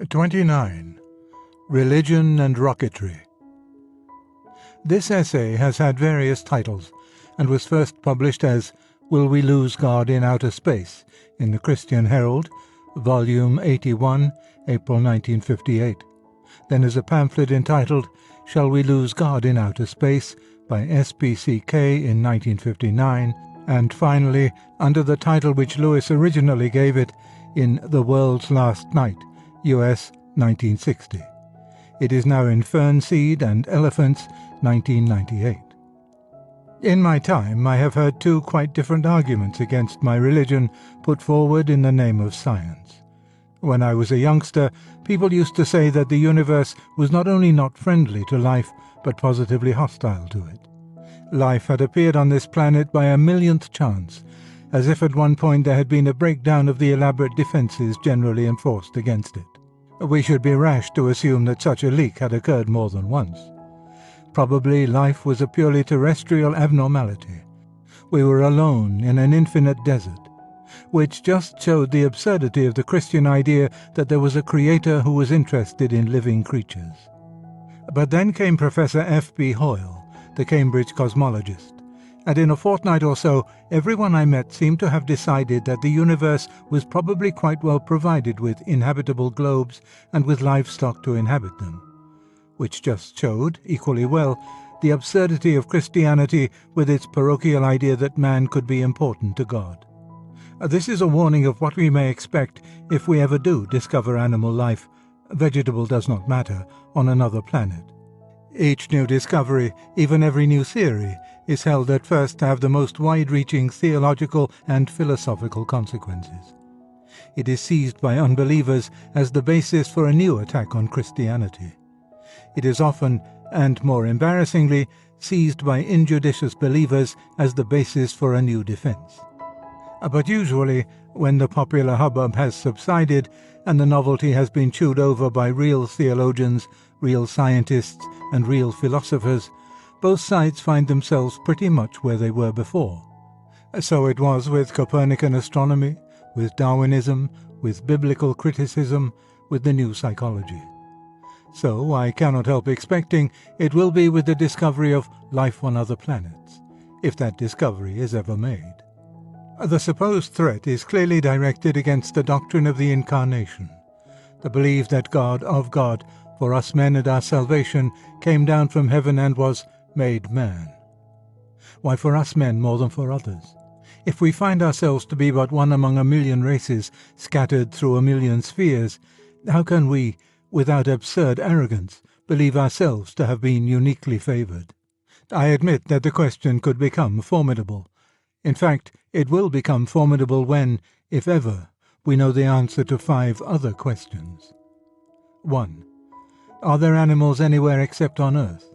29. Religion and Rocketry. This essay has had various titles and was first published as Will We Lose God in Outer Space in the Christian Herald, Volume 81, April 1958, then as a pamphlet entitled Shall We Lose God in Outer Space by SPCK in 1959, and finally under the title which Lewis originally gave it in The World's Last Night, U.S. 1960. It is now in Fernseed and Elephants, 1998. In my time, I have heard two quite different arguments against my religion put forward in the name of science. When I was a youngster, people used to say that the universe was not only not friendly to life, but positively hostile to it. Life had appeared on this planet by a millionth chance, as if at one point there had been a breakdown of the elaborate defences generally enforced against it. We should be rash to assume that such a leak had occurred more than once. Probably life was a purely terrestrial abnormality. We were alone in an infinite desert, which just showed the absurdity of the Christian idea that there was a creator who was interested in living creatures. But then came Professor F.B. Hoyle, the Cambridge cosmologist, and in a fortnight or so everyone I met seemed to have decided that the universe was probably quite well provided with inhabitable globes and with livestock to inhabit them, which just showed, equally well, the absurdity of Christianity with its parochial idea that man could be important to God. This is a warning of what we may expect if we ever do discover animal life, vegetable does not matter, on another planet. Each new discovery, even every new theory, is held at first to have the most wide-reaching theological and philosophical consequences. It is seized by unbelievers as the basis for a new attack on Christianity. It is often, and more embarrassingly, seized by injudicious believers as the basis for a new defense. But usually, when the popular hubbub has subsided and the novelty has been chewed over by real theologians, real scientists, and real philosophers, both sides find themselves pretty much where they were before. So it was with Copernican astronomy, with Darwinism, with biblical criticism, with the new psychology. So I cannot help expecting it will be with the discovery of life on other planets, if that discovery is ever made. The supposed threat is clearly directed against the doctrine of the Incarnation, the belief that God of God, for us men and our salvation, came down from heaven and was made man. Why for us men more than for others? If we find ourselves to be but one among a million races scattered through a million spheres, how can we, without absurd arrogance, believe ourselves to have been uniquely favoured? I admit that the question could become formidable. In fact, it will become formidable when, if ever, we know the answer to 5 other questions. 1. Are there animals anywhere except on Earth?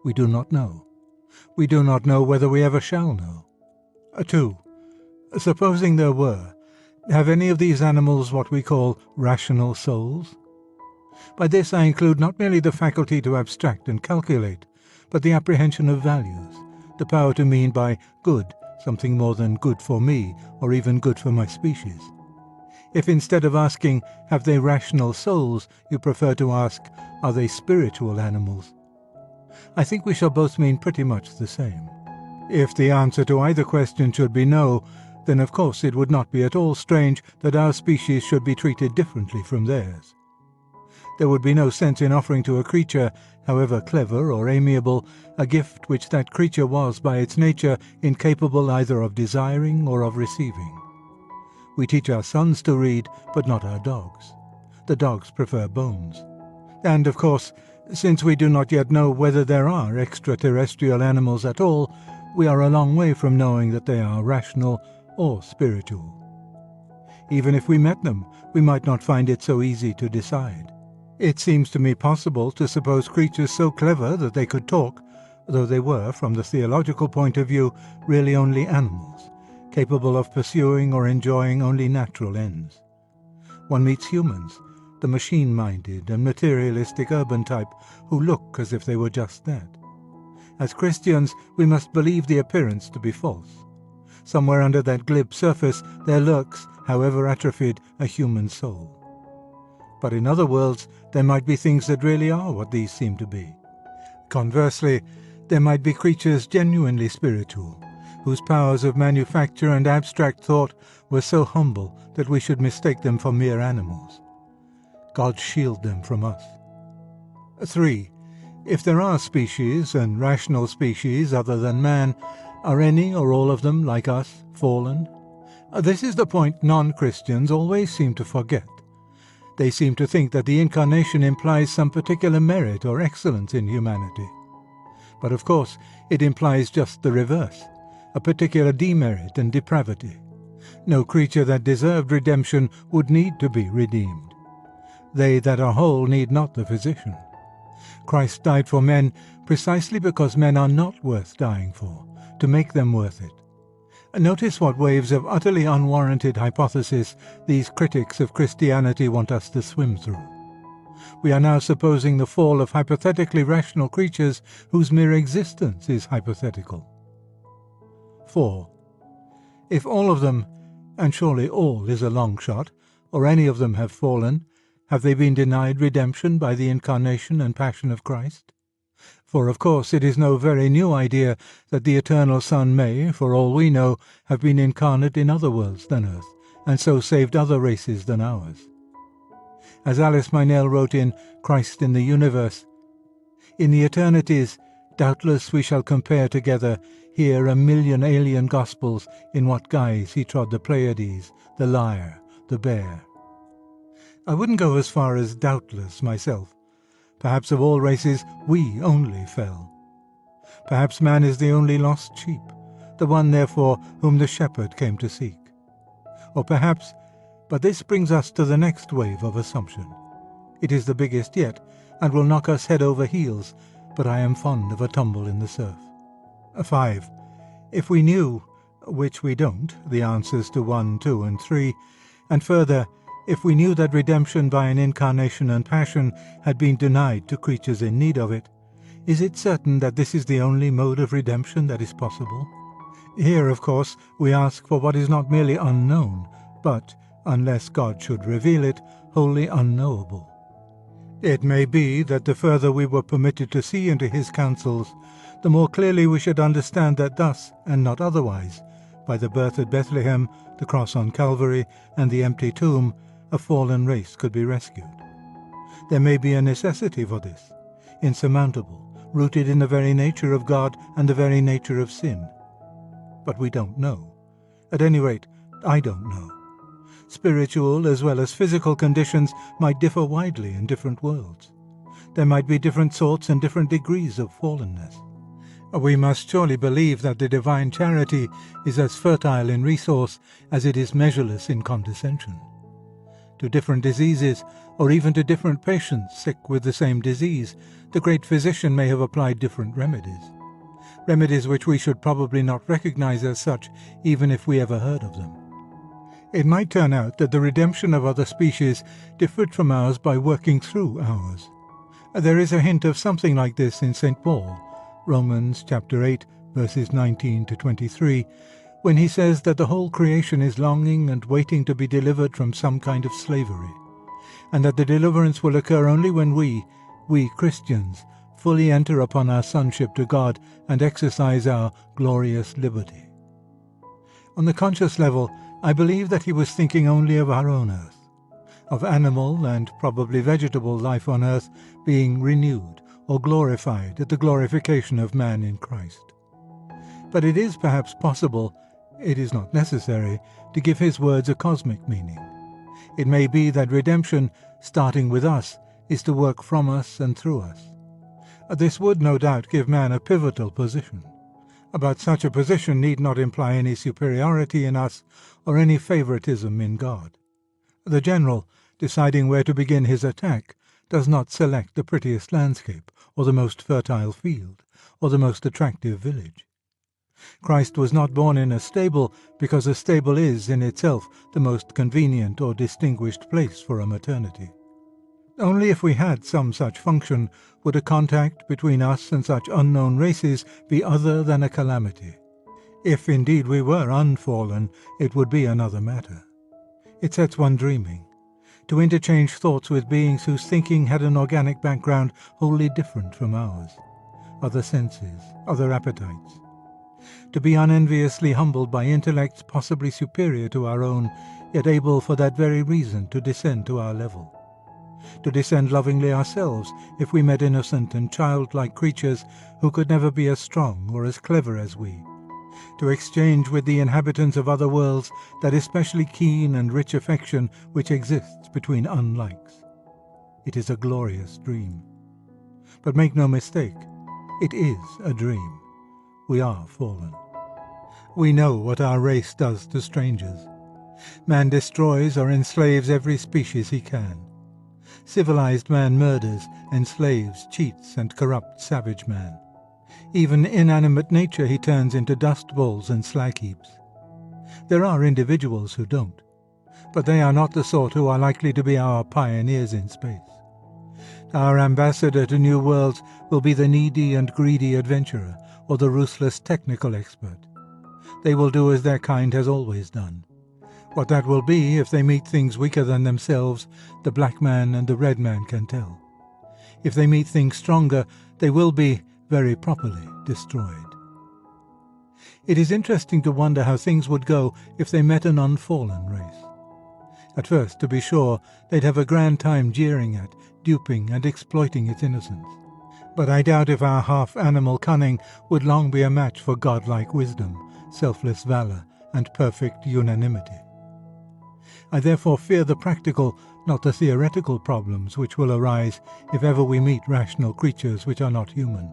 We do not know. We do not know whether we ever shall know. 2. Supposing there were, have any of these animals what we call rational souls? By this I include not merely the faculty to abstract and calculate, but the apprehension of values, the power to mean by good something more than good for me or even good for my species. If instead of asking, have they rational souls, you prefer to ask, are they spiritual animals? I think we shall both mean pretty much the same. If the answer to either question should be no, then of course it would not be at all strange that our species should be treated differently from theirs. There would be no sense in offering to a creature, however clever or amiable, a gift which that creature was by its nature incapable either of desiring or of receiving. We teach our sons to read, but not our dogs. The dogs prefer bones. And, of course, since we do not yet know whether there are extraterrestrial animals at all, we are a long way from knowing that they are rational or spiritual. Even if we met them, we might not find it so easy to decide. It seems to me possible to suppose creatures so clever that they could talk, though they were, from the theological point of view, really only animals, capable of pursuing or enjoying only natural ends. One meets humans, the machine-minded and materialistic urban type, who look as if they were just that. As Christians, we must believe the appearance to be false. Somewhere under that glib surface there lurks, however atrophied, a human soul. But in other worlds, there might be things that really are what these seem to be. Conversely, there might be creatures genuinely spiritual, whose powers of manufacture and abstract thought were so humble that we should mistake them for mere animals. God shield them from us. 3. If there are species, and rational species, other than man, are any or all of them, like us, fallen? This is the point non-Christians always seem to forget. They seem to think that the Incarnation implies some particular merit or excellence in humanity. But of course, it implies just the reverse, a particular demerit and depravity. No creature that deserved redemption would need to be redeemed. They that are whole need not the physician. Christ died for men precisely because men are not worth dying for, to make them worth it. Notice what waves of utterly unwarranted hypothesis these critics of Christianity want us to swim through. We are now supposing the fall of hypothetically rational creatures whose mere existence is hypothetical. 4. If all of them, and surely all is a long shot, or any of them have fallen, have they been denied redemption by the Incarnation and Passion of Christ? For of course it is no very new idea that the Eternal Son may, for all we know, have been incarnate in other worlds than earth, and so saved other races than ours. As Alice Meynell wrote in Christ in the Universe, "In the eternities, doubtless we shall compare together here 1,000,000 alien gospels in what guise he trod the Pleiades, the lyre, the bear." I wouldn't go as far as doubtless myself. Perhaps of all races we only fell. Perhaps man is the only lost sheep, the one therefore whom the shepherd came to seek. Or perhaps, but this brings us to the next wave of assumption. It is the biggest yet, and will knock us head over heels, but I am fond of a tumble in the surf. 5. If we knew, which we don't, the answers to 1, 2, and 3, and further, if we knew that redemption by an incarnation and passion had been denied to creatures in need of it, is it certain that this is the only mode of redemption that is possible? Here, of course, we ask for what is not merely unknown, but, unless God should reveal it, wholly unknowable. It may be that the further we were permitted to see into his counsels, the more clearly we should understand that thus, and not otherwise, by the birth at Bethlehem, the cross on Calvary, and the empty tomb, a fallen race could be rescued. There may be a necessity for this, insurmountable, rooted in the very nature of God and the very nature of sin. But we don't know. At any rate, I don't know. Spiritual as well as physical conditions might differ widely in different worlds. There might be different sorts and different degrees of fallenness. We must surely believe that the divine charity is as fertile in resource as it is measureless in condescension. To different diseases, or even to different patients sick with the same disease, the great physician may have applied different remedies. Remedies which we should probably not recognize as such, even if we ever heard of them. It might turn out that the redemption of other species differed from ours by working through ours. There is a hint of something like this in St. Paul, Romans chapter 8, verses 19 to 23, when he says that the whole creation is longing and waiting to be delivered from some kind of slavery, and that the deliverance will occur only when we Christians, fully enter upon our sonship to God and exercise our glorious liberty. On the conscious level, I believe that he was thinking only of our own earth, of animal and probably vegetable life on earth being renewed or glorified at the glorification of man in Christ. But it is perhaps possible, it is not necessary, to give his words a cosmic meaning. It may be that redemption, starting with us, is to work from us and through us. This would no doubt give man a pivotal position. But such a position need not imply any superiority in us or any favoritism in God. The general, deciding where to begin his attack, does not select the prettiest landscape, or the most fertile field, or the most attractive village. Christ was not born in a stable because a stable is, in itself, the most convenient or distinguished place for a maternity. Only if we had some such function would a contact between us and such unknown races be other than a calamity. If indeed we were unfallen, it would be another matter. It sets one dreaming. to interchange thoughts with beings whose thinking had an organic background wholly different from ours, other senses, other appetites, to be unenviously humbled by intellects possibly superior to our own, yet able for that very reason to descend to our level, to descend lovingly ourselves if we met innocent and childlike creatures who could never be as strong or as clever as we, to exchange with the inhabitants of other worlds that especially keen and rich affection which exists between unlikes. It is a glorious dream. But make no mistake, it is a dream. We are fallen. We know what our race does to strangers. Man destroys or enslaves every species he can. Civilized man murders, enslaves, cheats, and corrupts savage man. Even inanimate nature he turns into dust balls and slag heaps. There are individuals who don't, but they are not the sort who are likely to be our pioneers in space. Our ambassador to new worlds will be the needy and greedy adventurer, or the ruthless technical expert. They will do as their kind has always done. What that will be if they meet things weaker than themselves, the black man and the red man can tell. If they meet things stronger, they will be, very properly, destroyed. It is interesting to wonder how things would go if they met an unfallen race. At first, to be sure, they'd have a grand time jeering at, duping and exploiting its innocence. But I doubt if our half-animal cunning would long be a match for godlike wisdom, selfless valor, and perfect unanimity. I therefore fear the practical, not the theoretical problems which will arise if ever we meet rational creatures which are not human.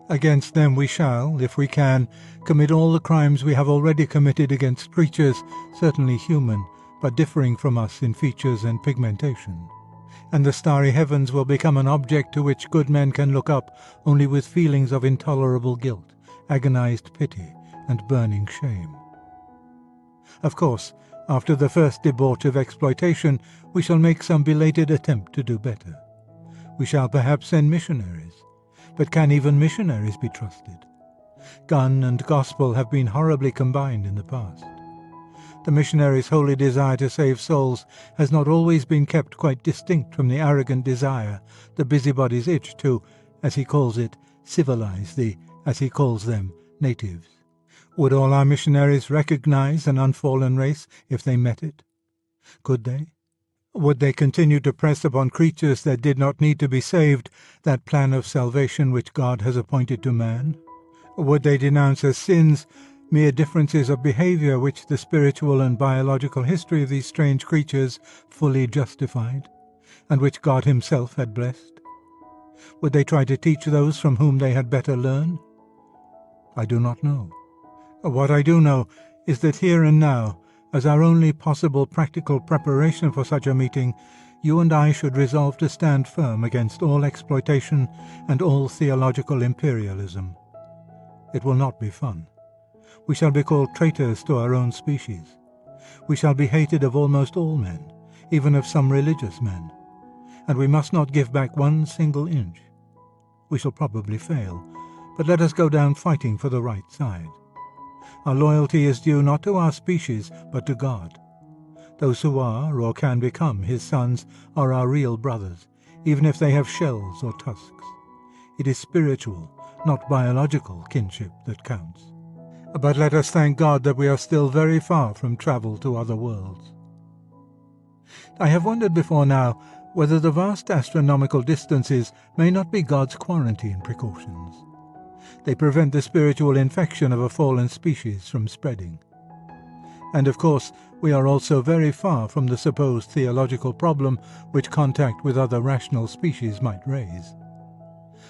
Against them we shall, if we can, commit all the crimes we have already committed against creatures, certainly human, but differing from us in features and pigmentation. And the starry heavens will become an object to which good men can look up only with feelings of intolerable guilt, agonized pity, and burning shame. Of course, after the first debauch of exploitation, we shall make some belated attempt to do better. We shall perhaps send missionaries. But can even missionaries be trusted? Gun and gospel have been horribly combined in the past. The missionary's holy desire to save souls has not always been kept quite distinct from the arrogant desire, the busybody's itch to, as he calls it, civilize the, as he calls them, natives. Would all our missionaries recognize an unfallen race if they met it? Could they? Would they continue to press upon creatures that did not need to be saved that plan of salvation which God has appointed to man? Would they denounce as sins mere differences of behavior which the spiritual and biological history of these strange creatures fully justified, and which God himself had blessed? Would they try to teach those from whom they had better learn? I do not know. What I do know is that here and now, as our only possible practical preparation for such a meeting, you and I should resolve to stand firm against all exploitation and all theological imperialism. It will not be fun. We shall be called traitors to our own species. We shall be hated of almost all men, even of some religious men, and we must not give back one single inch. We shall probably fail, but let us go down fighting for the right side. Our loyalty is due not to our species, but to God. Those who are, or can become, his sons are our real brothers, even if they have shells or tusks. It is spiritual, not biological kinship that counts. But let us thank God that we are still very far from travel to other worlds. I have wondered before now whether the vast astronomical distances may not be God's quarantine precautions. They prevent the spiritual infection of a fallen species from spreading. And of course, we are also very far from the supposed theological problem which contact with other rational species might raise.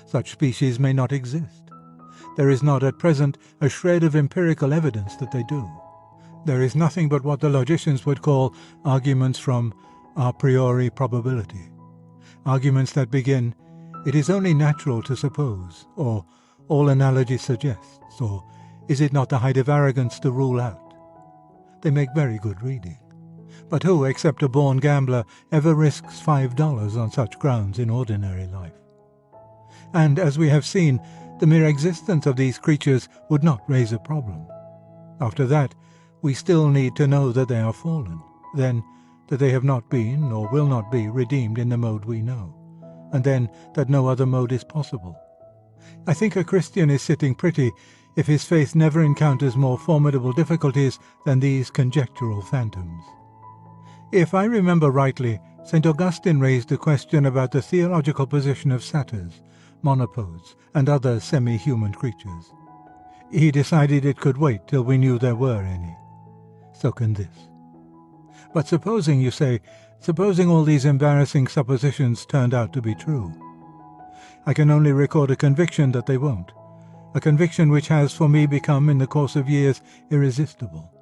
Such species may not exist. There is not at present a shred of empirical evidence that they do. There is nothing but what the logicians would call arguments from a priori probability. Arguments that begin, "It is only natural to suppose," or "all analogy suggests," or "is it not the height of arrogance to rule out?" They make very good reading. But who, except a born gambler, ever risks $5 on such grounds in ordinary life? And, as we have seen, the mere existence of these creatures would not raise a problem. After that, we still need to know that they are fallen. Then, that they have not been, or will not be, redeemed in the mode we know, and then that no other mode is possible. I think a Christian is sitting pretty if his faith never encounters more formidable difficulties than these conjectural phantoms. If I remember rightly, St. Augustine raised a question about the theological position of satyrs, monopodes, and other semi-human creatures. He decided it could wait till we knew there were any. So can this. But supposing, you say, supposing all these embarrassing suppositions turned out to be true. I can only record a conviction that they won't, a conviction which has for me become in the course of years irresistible.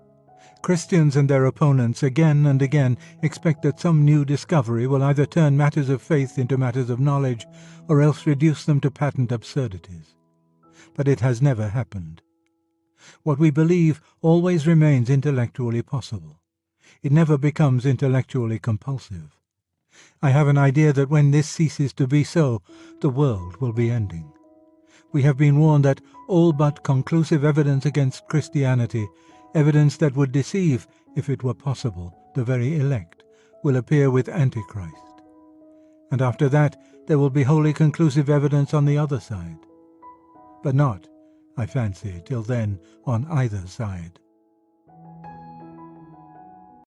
Christians and their opponents again and again expect that some new discovery will either turn matters of faith into matters of knowledge, or else reduce them to patent absurdities. But it has never happened. What we believe always remains intellectually possible. It never becomes intellectually compulsive. I have an idea that when this ceases to be so, the world will be ending. We have been warned that all but conclusive evidence against Christianity, evidence that would deceive, if it were possible, the very elect, will appear with Antichrist. And after that there will be wholly conclusive evidence on the other side. But not, I fancy, till then on either side.